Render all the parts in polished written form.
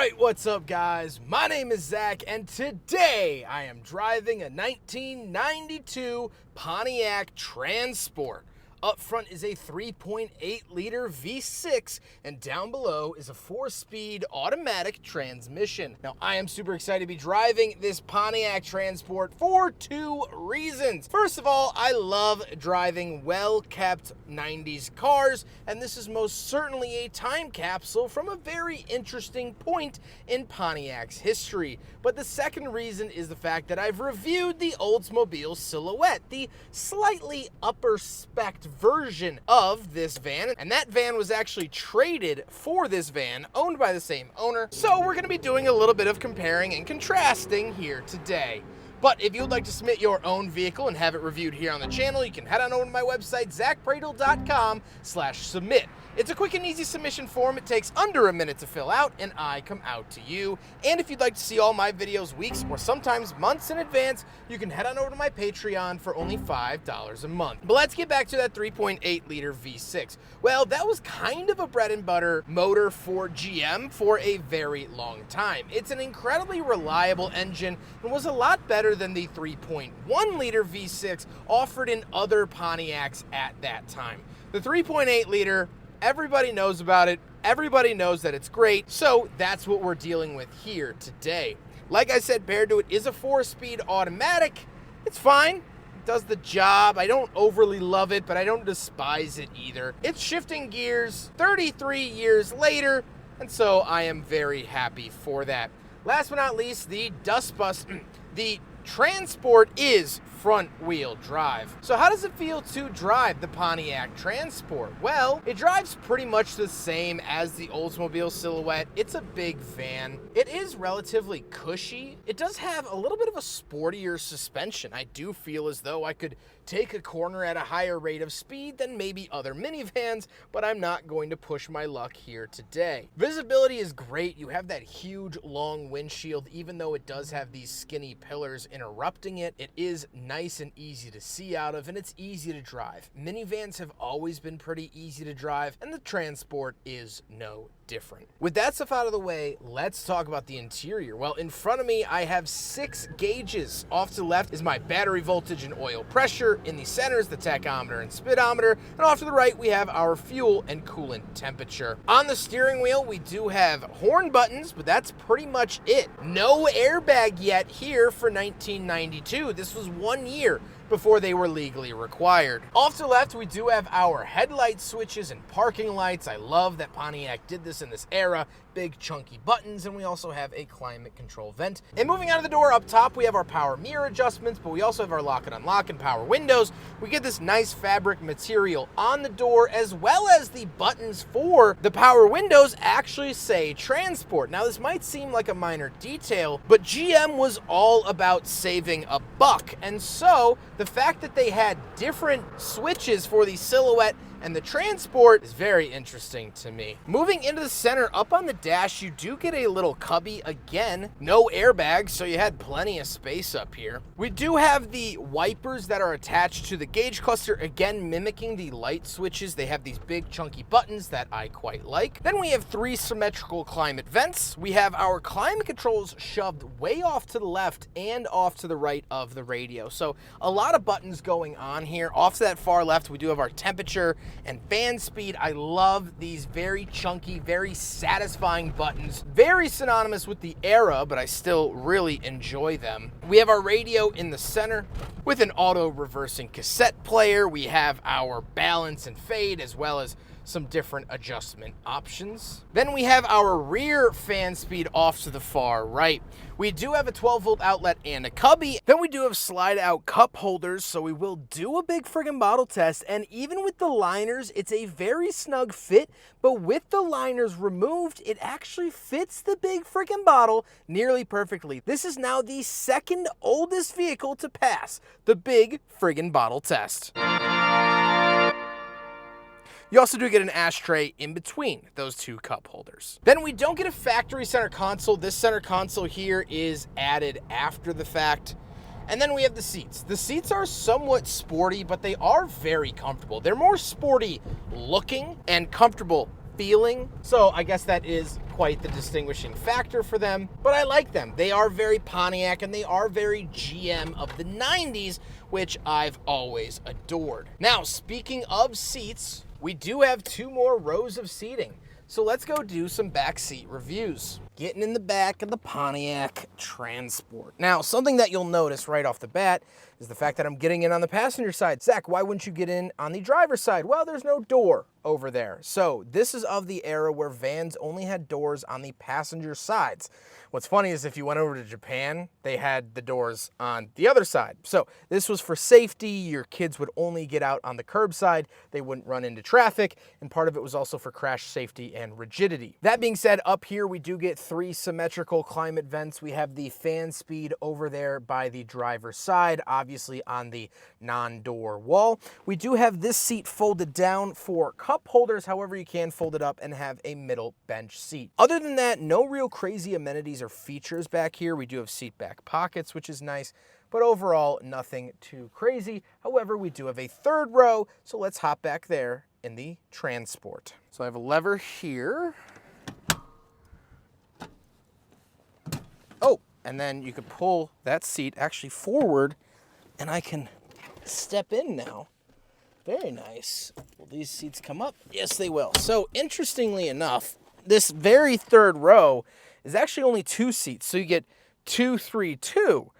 Alright, what's up guys? My name is Zack, and today I am driving a 1992 Pontiac Transport. Up front is a 3.8-liter V6, and down below is a 4-speed automatic transmission. Now, I am super excited to be driving this Pontiac Transport for two reasons. First of all, I love driving well-kept 90s cars, and this is most certainly a time capsule from a very interesting point in Pontiac's history. But the second reason is the fact that I've reviewed the Oldsmobile Silhouette, the slightly upper spec version of this van, and that van was actually traded for this van owned by the same owner. So we're going to be doing a little bit of comparing and contrasting here today. But if you'd like to submit your own vehicle and have it reviewed here on the channel, you can head on over to my website, zackpradel.com/submit. It's a quick and easy submission form. It takes under a minute to fill out, and I come out to you. And if you'd like to see all my videos weeks or sometimes months in advance, you can head on over to my Patreon for only $5 a month. But let's get back to that 3.8-liter V6. Well, that was kind of a bread and butter motor for GM for a very long time. It's an incredibly reliable engine and was a lot better than the 3.1-liter V6 offered in other Pontiacs at that time. The 3.8-liter, everybody knows about it. Everybody knows that it's great. So that's what we're dealing with here today. Like I said, paired to it is a 4-speed automatic. It's fine. It does the job. I don't overly love it, but I don't despise it either. It's shifting gears 33 years later, and so I am very happy for that. Last but not least, the dust bust. The Transport is front-wheel drive. So how does it feel to drive the Pontiac Transport? Well, it drives pretty much the same as the Oldsmobile Silhouette. It's a big van. It is relatively cushy. It does have a little bit of a sportier suspension. I do feel as though I could take a corner at a higher rate of speed than maybe other minivans, but I'm not going to push my luck here today. Visibility is great. You have that huge long windshield, even though it does have these skinny pillars interrupting it. It is nice and easy to see out of, and it's easy to drive. Minivans have always been pretty easy to drive, and the Transport is no different. With that stuff out of the way, let's talk about the interior. Well, in front of me, I have 6 gauges. Off to the left is my battery voltage and oil pressure. In the center is the tachometer and speedometer. And off to the right, we have our fuel and coolant temperature. On the steering wheel, we do have horn buttons, but that's pretty much it. No airbag yet here for 1992. This was 1 year before they were legally required. Off to the left, we do have our headlight switches and parking lights. I love that Pontiac did this in this era. Big chunky buttons, and we also have a climate control vent. And moving out of the door, up top we have our power mirror adjustments, but we also have our lock and unlock and power windows. We get this nice fabric material on the door, as well as the buttons for the power windows actually say Transport. Now this might seem like a minor detail, but GM was all about saving a buck, and so the fact that they had different switches for the Silhouette and the Transport is very interesting to me. Moving into the center, up on the dash, you do get a little cubby. Again, no airbags, so you had plenty of space up here. We do have the wipers that are attached to the gauge cluster, again mimicking the light switches. They have these big chunky buttons that I quite like. Then we have 3 symmetrical climate vents. We have our climate controls shoved way off to the left and off to the right of the radio. So a lot of buttons going on here. Off to that far left, we do have our temperature and fan speed. I love these very chunky, very satisfying buttons. Very synonymous with the era, but I still really enjoy them. We have our radio in the center with an auto reversing cassette player. We have our balance and fade, as well as some different adjustment options. Then we have our rear fan speed off to the far right. We do have a 12-volt outlet and a cubby. Then we do have slide-out cup holders, so we will do a big friggin' bottle test, and even with the liners, it's a very snug fit, but with the liners removed, it actually fits the big friggin' bottle nearly perfectly. This is now the second oldest vehicle to pass the big friggin' bottle test. You also do get an ashtray in between those 2 cup holders. Then we don't get a factory center console. This center console here is added after the fact. And then we have the seats. The seats are somewhat sporty, but they are very comfortable. They're more sporty looking and comfortable feeling. So I guess that is quite the distinguishing factor for them, but I like them. They are very Pontiac and they are very GM of the 90s, which I've always adored. Now, speaking of seats, we do have 2 more rows of seating. So let's go do some back seat reviews. Getting in the back of the Pontiac Transport. Now, something that you'll notice right off the bat is the fact that I'm getting in on the passenger side. Zach, why wouldn't you get in on the driver's side? Well, there's no door over there. So this is of the era where vans only had doors on the passenger sides. What's funny is if you went over to Japan, they had the doors on the other side. So this was for safety. Your kids would only get out on the curbside. They wouldn't run into traffic. And part of it was also for crash safety and rigidity. That being said, up here we do get 3 symmetrical climate vents. We have the fan speed over there by the driver's side, obviously on the non-door wall. We do have this seat folded down for cup holders. However, you can fold it up and have a middle bench seat. Other than that, no real crazy amenities or features back here. We do have seat back pockets, which is nice, but overall, nothing too crazy. However, we do have a 3rd row, so let's hop back there in the Transport. So I have a lever here. Oh, and then you could pull that seat actually forward, and I can step in now. Very nice. Will these seats come up? Yes, they will. So interestingly enough, this very 3rd row is actually only 2 seats. So you get 2, 3, 2.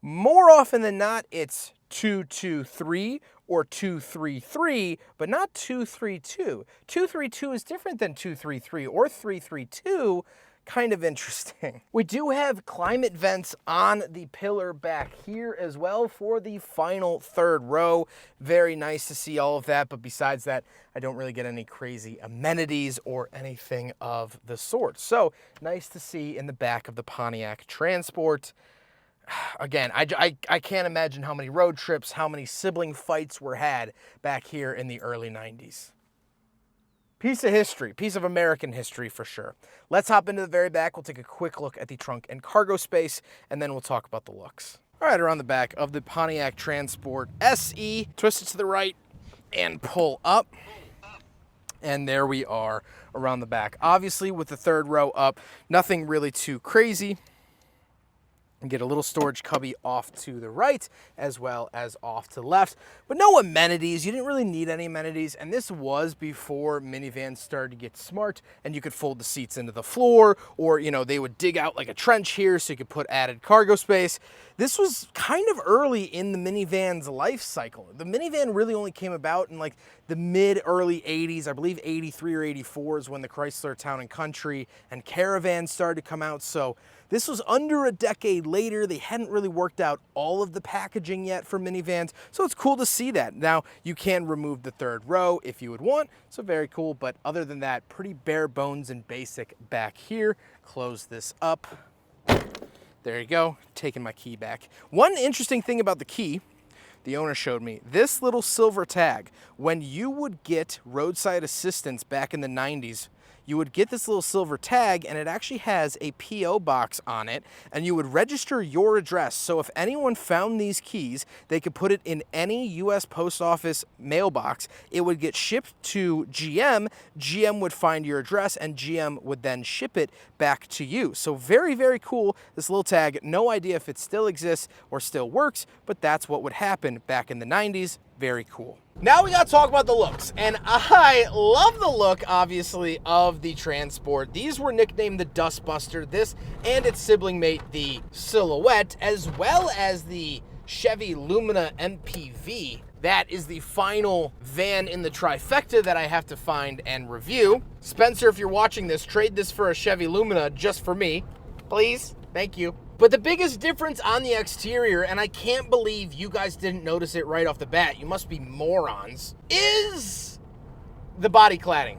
More often than not, it's 2, 2, 3 or 2, 3, 3, but not 2, 3, 2. 2, 3, 2 is different than 2, 3, 3 or 3, 3, 2. Kind of interesting. We do have climate vents on the pillar back here as well for the final 3rd row. Very nice to see all of that, but besides that, I don't really get any crazy amenities or anything of the sort. So nice to see in the back of the Pontiac Transport. Again, I can't imagine how many road trips, how many sibling fights were had back here in the early 90s. Piece of history, piece of American history for sure. Let's hop into the very back. We'll take a quick look at the trunk and cargo space, and then we'll talk about the looks. All right, around the back of the Pontiac Transport SE, twist it to the right and pull up. And there we are around the back. Obviously, with the 3rd row up, nothing really too crazy. And get a little storage cubby off to the right as well as off to the left, but no amenities. You didn't really need any amenities, and this was before minivans started to get smart and you could fold the seats into the floor, or they would dig out like a trench here so you could put added cargo space. This was kind of early in the minivan's life cycle. The minivan really only came about in like the mid-early 80s. I believe 83 or 84 is when the Chrysler Town and Country and Caravan started to come out. So this was under a decade later. They hadn't really worked out all of the packaging yet for minivans. So it's cool to see that. Now you can remove the 3rd row if you would want. So very cool. But other than that, pretty bare bones and basic back here. Close this up. There you go, taking my key back. One interesting thing about the key, the owner showed me, this little silver tag. When you would get roadside assistance back in the 90s, you would get this little silver tag, and it actually has a P.O. box on it, and you would register your address. So if anyone found these keys, they could put it in any U.S. Post Office mailbox. It would get shipped to GM. GM would find your address, and GM would then ship it back to you. So very, very cool, this little tag. No idea if it still exists or still works, but that's what would happen back in the 90s. Very cool. Now we gotta talk about the looks, and I love the look, obviously, of the Transport. These were nicknamed the Dustbuster, this and its sibling mate, the Silhouette, as well as the Chevy Lumina MPV. That is the final van in the trifecta that I have to find and review. Spencer, if you're watching this, trade this for a Chevy Lumina just for me, please. Thank you. But the biggest difference on the exterior, and I can't believe you guys didn't notice it right off the bat, you must be morons, is the body cladding.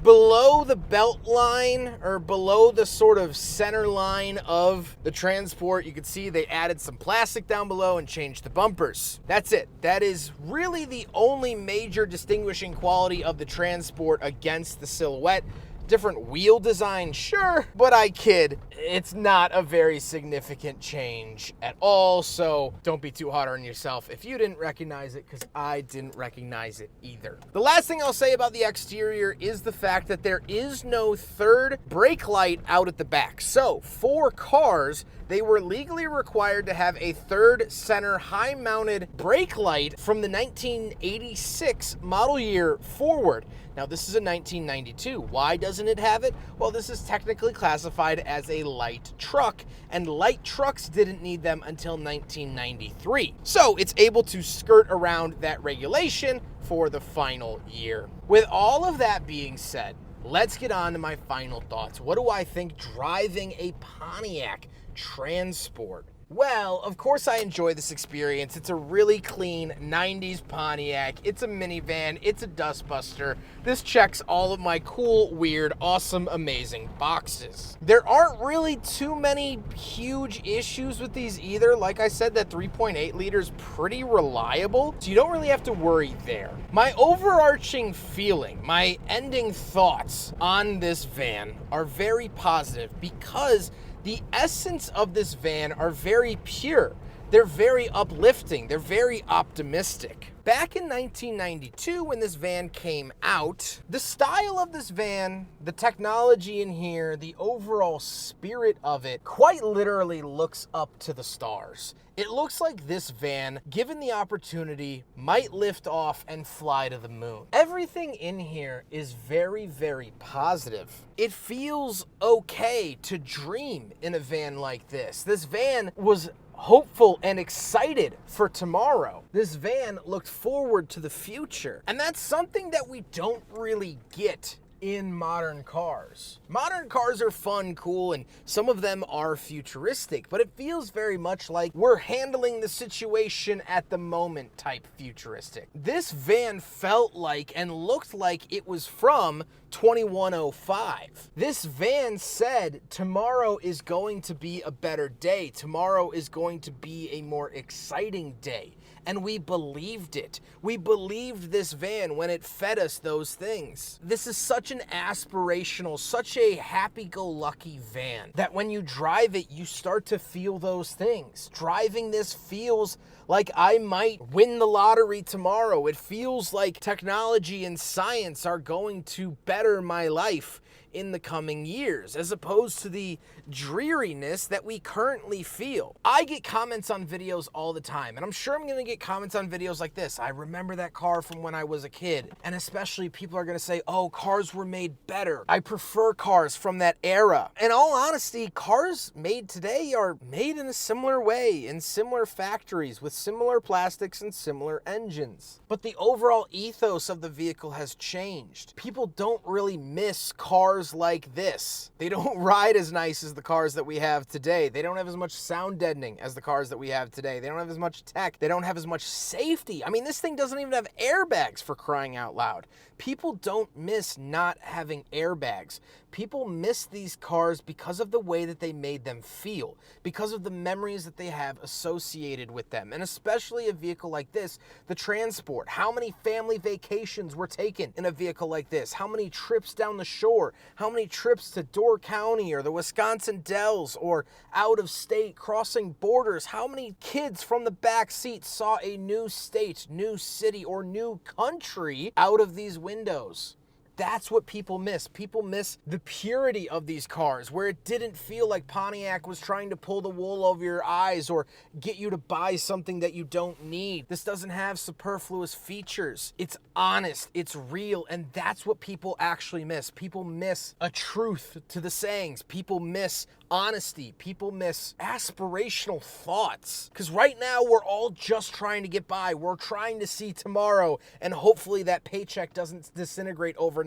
Below the belt line, or below the sort of center line of the Transport, you can see they added some plastic down below and changed the bumpers. That's it. That is really the only major distinguishing quality of the Transport against the Silhouette. Different wheel design, sure, but I kid. It's not a very significant change at all, so don't be too hard on yourself if you didn't recognize it, because I didn't recognize it either. The last thing I'll say about the exterior is the fact that there is no third brake light out at the back. So for cars, they were legally required to have a third center high-mounted brake light from the 1986 model year forward. Now, this is a 1992. Why doesn't it have it? Well, this is technically classified as a light truck, and light trucks didn't need them until 1993. So it's able to skirt around that regulation for the final year. With all of that being said, let's get on to my final thoughts. What do I think driving a Pontiac Transport? Well, of course I enjoy this experience. It's a really clean 90s Pontiac. It's a minivan. It's a dustbuster. This checks all of my cool, weird, awesome, amazing boxes. There aren't really too many huge issues with these either. Like I said, that 3.8 liter is pretty reliable, so you don't really have to worry there. My overarching feeling, my ending thoughts on this van are very positive because the essence of this van are very pure. They're very uplifting. They're very optimistic. Back in 1992, when this van came out, the style of this van, the technology in here, the overall spirit of it, quite literally looks up to the stars. It looks like this van, given the opportunity, might lift off and fly to the moon. Everything in here is very, very positive. It feels okay to dream in a van like this. This van was hopeful and excited for tomorrow. This van looked forward to the future. And that's something that we don't really get in modern cars. Modern cars are fun, cool, and some of them are futuristic, but it feels very much like we're handling the situation at the moment type futuristic. This van felt like and looked like it was from 2105. This van said tomorrow is going to be a better day. Tomorrow is going to be a more exciting day. And we believed it. We believed this van when it fed us those things. This is such an aspirational, such a happy-go-lucky van that when you drive it, you start to feel those things. Driving this feels like I might win the lottery tomorrow. It feels like technology and science are going to better my life in the coming years, as opposed to the dreariness that we currently feel. I get comments on videos all the time, and I'm sure I'm gonna get comments on videos like this. I remember that car from when I was a kid, and especially people are gonna say, oh, cars were made better. I prefer cars from that era. In all honesty, cars made today are made in a similar way, in similar factories, with similar plastics and similar engines. But the overall ethos of the vehicle has changed. People don't really miss cars like this. They don't ride as nice as the cars that we have today. They don't have as much sound deadening as the cars that we have today. They don't have as much tech. They don't have as much safety. I mean, this thing doesn't even have airbags, for crying out loud. People don't miss not having airbags. People miss these cars because of the way that they made them feel, because of the memories that they have associated with them, and especially a vehicle like this, the Transport. How many family vacations were taken in a vehicle like this? How many trips down the shore? How many trips to Door County or the Wisconsin Dells or out of state, crossing borders? How many kids from the back seat saw a new state, new city, or new country out of these windows? That's what people miss. People miss the purity of these cars, where it didn't feel like Pontiac was trying to pull the wool over your eyes or get you to buy something that you don't need. This doesn't have superfluous features. It's honest, it's real, and that's what people actually miss. People miss a truth to the sayings. People miss honesty. People miss aspirational thoughts. Because right now, we're all just trying to get by. We're trying to see tomorrow, and hopefully that paycheck doesn't disintegrate overnight.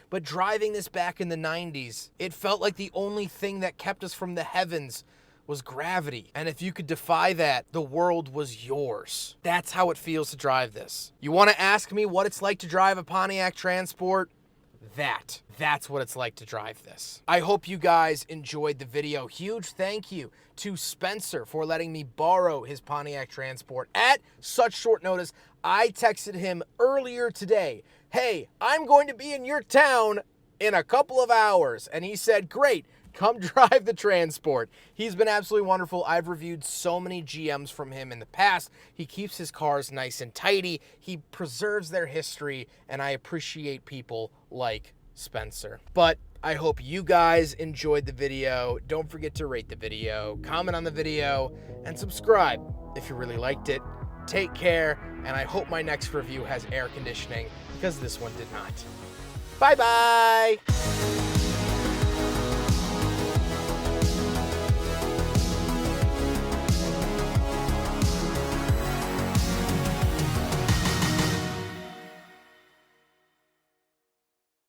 But driving this back in the 90s, it felt like the only thing that kept us from the heavens was gravity. And if you could defy that, the world was yours. That's how it feels to drive this. You want to ask me what it's like to drive a Pontiac Transport? That's what it's like to drive this. I hope you guys enjoyed the video. Huge thank you to Spencer for letting me borrow his Pontiac Transport at such short notice. I texted him earlier today, hey, I'm going to be in your town in a couple of hours. And he said, great, come drive the transport. He's been absolutely wonderful. I've reviewed so many GMs from him in the past. He keeps his cars nice and tidy. He preserves their history, and I appreciate people like Spencer. But I hope you guys enjoyed the video. Don't forget to rate the video, comment on the video, and subscribe if you really liked it. Take care, and I hope my next review has air conditioning, because this one did not. Bye-bye!